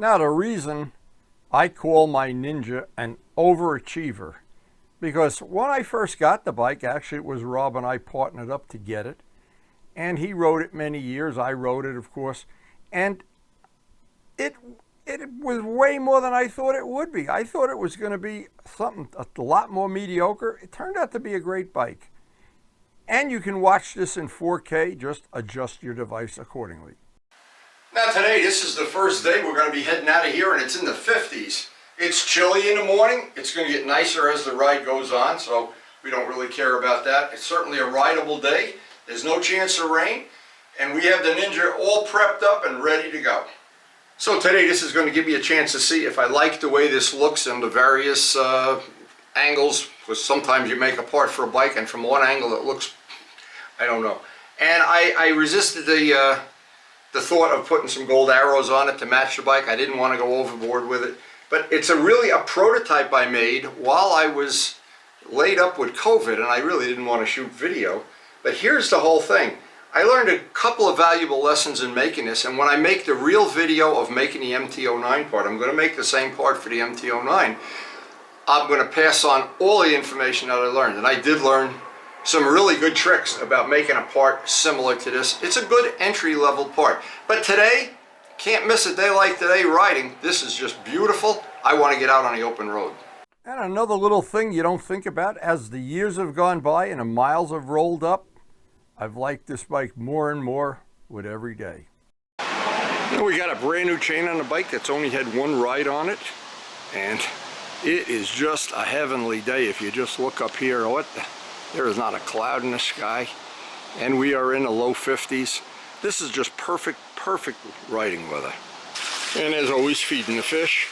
Now, the reason I call my Ninja an overachiever, because when I first got the bike, actually it was Rob and I partnered up to get it, and he rode it many years. I rode it, of course, and it was way more than I thought it would be. I thought it was going to be something a lot more mediocre. It turned out to be a great bike. And you can watch this in 4K, just adjust your device accordingly. Now today, this is the first day we're going to be heading out of here, and it's in the 50s. It's chilly in the morning. It's going to get nicer as the ride goes on, so we don't really care about that. It's certainly a rideable day. There's no chance of rain, and we have the Ninja all prepped up and ready to go. So today, this is going to give me a chance to see if I like the way this looks in the various angles, because sometimes you make a part for a bike, and from one angle it looks, I don't know. And I resisted the thought of putting some gold arrows on it to match the bike. I didn't want to go overboard with it. But it's really a prototype I made while I was laid up with COVID, and I really didn't want to shoot video. But here's the whole thing. I learned a couple of valuable lessons in making this, and when I make the real video of making the MT-09 part, I'm going to make the same part for the MT-09. I'm going to pass on all the information that I learned, and I did learn some really good tricks about making a part similar to this. It's a good entry-level part. But today, can't miss a day like today riding. This is just beautiful. I want to get out on the open road. And another little thing you don't think about, as the years have gone by and the miles have rolled up, I've liked this bike more and more with every day. Now we got a brand new chain on the bike that's only had one ride on it, and it is just a heavenly day. If you just look up here, there is not a cloud in the sky, and we are in the low 50s. This is just perfect riding weather. And as always, feeding the fish.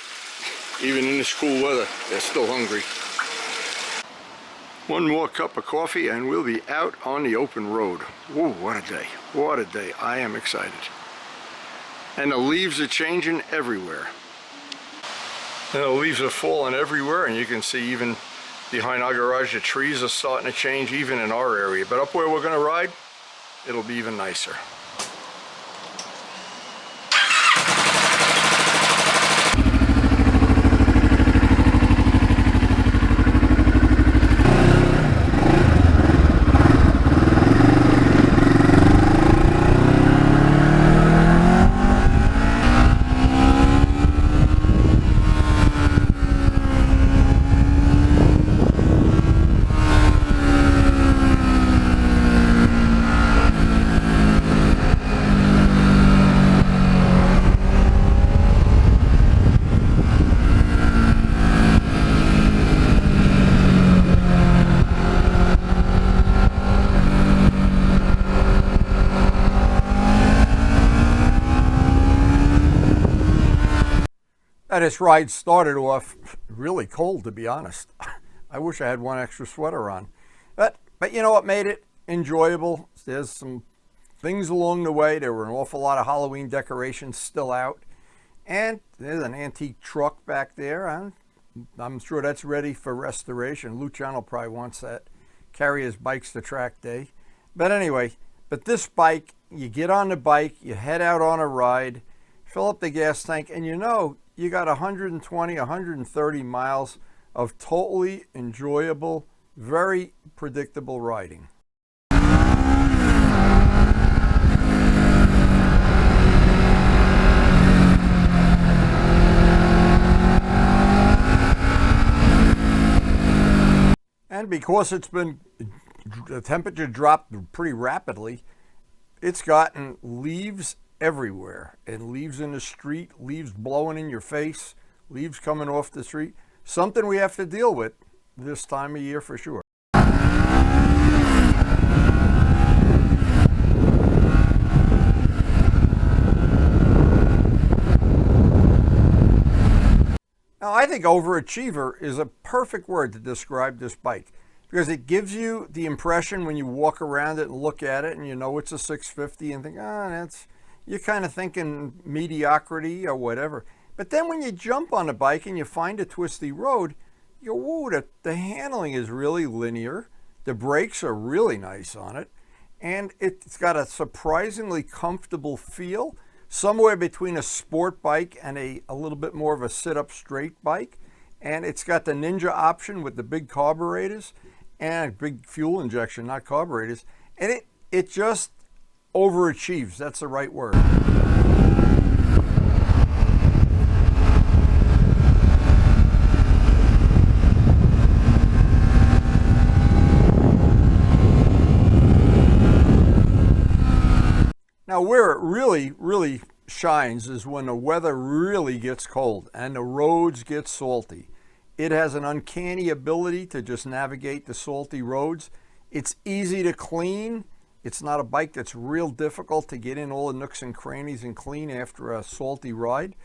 Even in this cool weather, they're still hungry. One more cup of coffee and we'll be out on the open road. Whoa, what a day. What a day. I am excited. And the leaves are changing everywhere. And the leaves are falling everywhere, and you can see even behind our garage the trees are starting to change even in our area. But up where we're going to ride, it'll be even nicer. This ride started off really cold, to be honest. I wish I had one extra sweater on. But you know what made it enjoyable? There's some things along the way. There were an awful lot of Halloween decorations still out. And there's an antique truck back there. I'm sure that's ready for restoration. Luciano probably wants that. Carry his bikes to track day. But anyway, this bike, you get on the bike, you head out on a ride, fill up the gas tank, and you know, you got 120, 130 miles of totally enjoyable, very predictable riding. And because the temperature dropped pretty rapidly, it's gotten leaves everywhere, and leaves in the street, leaves blowing in your face, leaves coming off the street. Something we have to deal with this time of year for sure. Now, I think overachiever is a perfect word to describe this bike, because it gives you the impression when you walk around it and look at it and you know it's a 650 and think, you're kind of thinking mediocrity or whatever. But then when you jump on a bike and you find a twisty road, you go, whoa, the handling is really linear. The brakes are really nice on it. And it's got a surprisingly comfortable feel. somewhere between a sport bike and a little bit more of a sit-up straight bike. And it's got the Ninja option with the big carburetors and big fuel injection, not carburetors. And it just overachieves. That's the right word. Now, where it really shines is when the weather really gets cold and the roads get salty. It has an uncanny ability to just navigate the salty roads. It's easy to clean. It's not a bike that's real difficult to get in all the nooks and crannies and clean after a salty ride.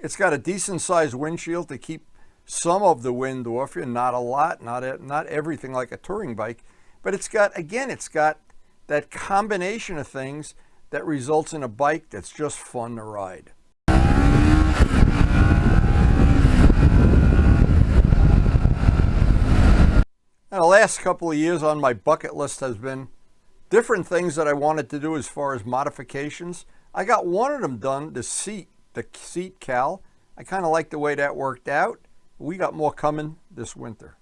It's got a decent sized windshield to keep some of the wind off you, not a lot, not everything like a touring bike. But it's got that combination of things that results in a bike that's just fun to ride. Now, the last couple of years on my bucket list has been different things that I wanted to do as far as modifications. I got one of them done, the seat cowl. I kind of like the way that worked out. We got more coming this winter.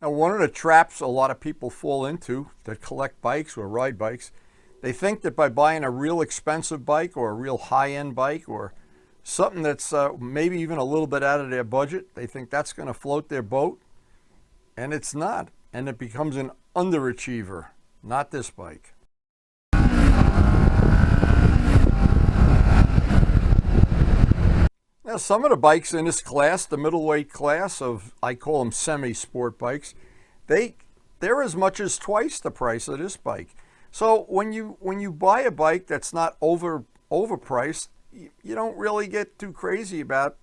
One of the traps a lot of people fall into that collect bikes or ride bikes, they think that by buying a real expensive bike or a real high-end bike or something that's maybe even a little bit out of their budget, they think that's going to float their boat, and it's not. And it becomes an underachiever, not this bike. Now, some of the bikes in this class, the middleweight class of, I call them semi-sport bikes, they're as much as twice the price of this bike. So when you buy a bike that's not overpriced, you don't really get too crazy about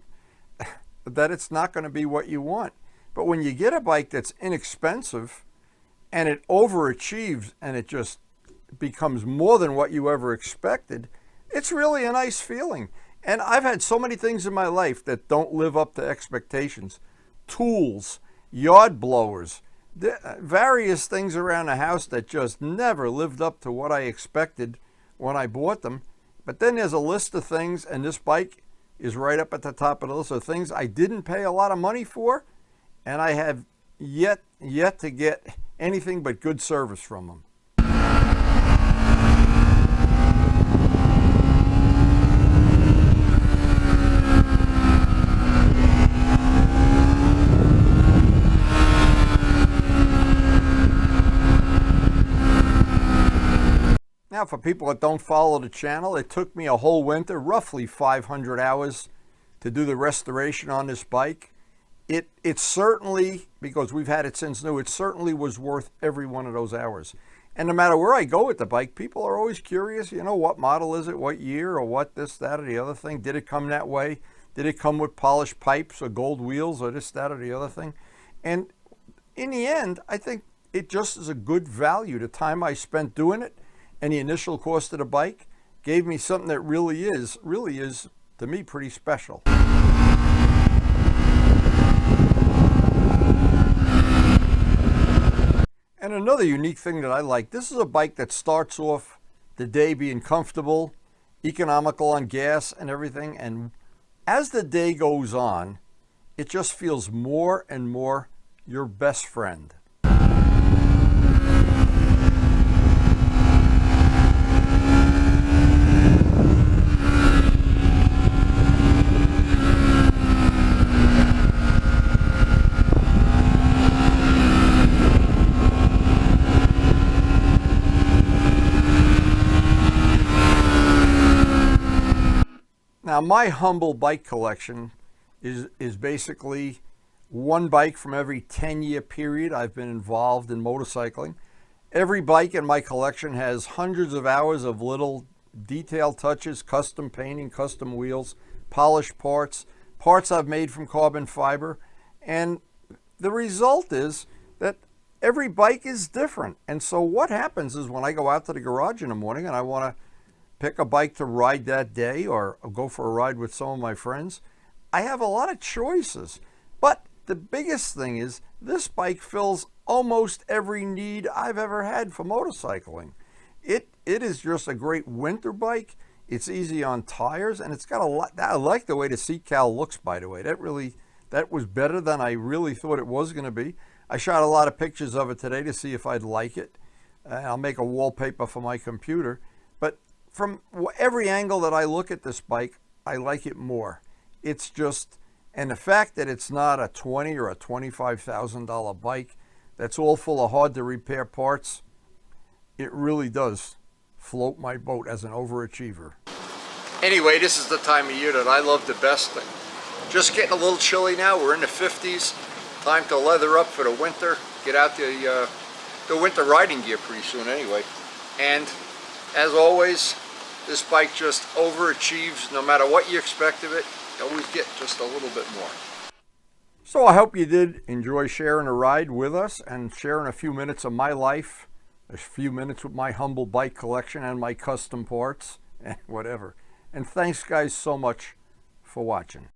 that it's not going to be what you want. But when you get a bike that's inexpensive and it overachieves and it just becomes more than what you ever expected, it's really a nice feeling. And I've had so many things in my life that don't live up to expectations. Tools, yard blowers, various things around the house that just never lived up to what I expected when I bought them. But then there's a list of things, and this bike is right up at the top of the list of things I didn't pay a lot of money for, and I have yet to get anything but good service from them. Now, for people that don't follow the channel, it took me a whole winter, roughly 500 hours, to do the restoration on this bike. It certainly, because we've had it since new, it certainly was worth every one of those hours. And no matter where I go with the bike, people are always curious, what model is it, what year, or what this, that, or the other thing. Did it come that way? Did it come with polished pipes or gold wheels or this, that, or the other thing? And in the end, I think it just is a good value. The time I spent doing it and the initial cost of the bike gave me something that really is, to me, pretty special. And another unique thing that I like, this is a bike that starts off the day being comfortable, economical on gas and everything, and as the day goes on, it just feels more and more your best friend. Now, my humble bike collection is basically one bike from every 10-year period I've been involved in motorcycling. Every bike in my collection has hundreds of hours of little detail touches, custom painting, custom wheels, polished parts, parts I've made from carbon fiber, and the result is that every bike is different. And so what happens is when I go out to the garage in the morning and I want to pick a bike to ride that day or go for a ride with some of my friends, I have a lot of choices. But the biggest thing is this bike fills almost every need I've ever had for motorcycling. It is just a great winter bike. It's easy on tires, and it's got a lot. I like the way the seat cowl looks, by the way. That was better than I really thought it was going to be. I shot a lot of pictures of it today to see if I'd like it. I'll make a wallpaper for my computer. But from every angle that I look at this bike, I like it more. It's just, and the fact that it's not a $20,000 or a $25,000 bike that's all full of hard to repair parts, it really does float my boat as an overachiever. Anyway, this is the time of year that I love the best. Just getting a little chilly now. We're in the 50s. Time to leather up for the winter. Get out the winter riding gear pretty soon anyway. And as always, this bike just overachieves. No matter what you expect of it, you always get just a little bit more. So I hope you did enjoy sharing a ride with us and sharing a few minutes of my life, a few minutes with my humble bike collection and my custom parts and whatever. And thanks guys so much for watching.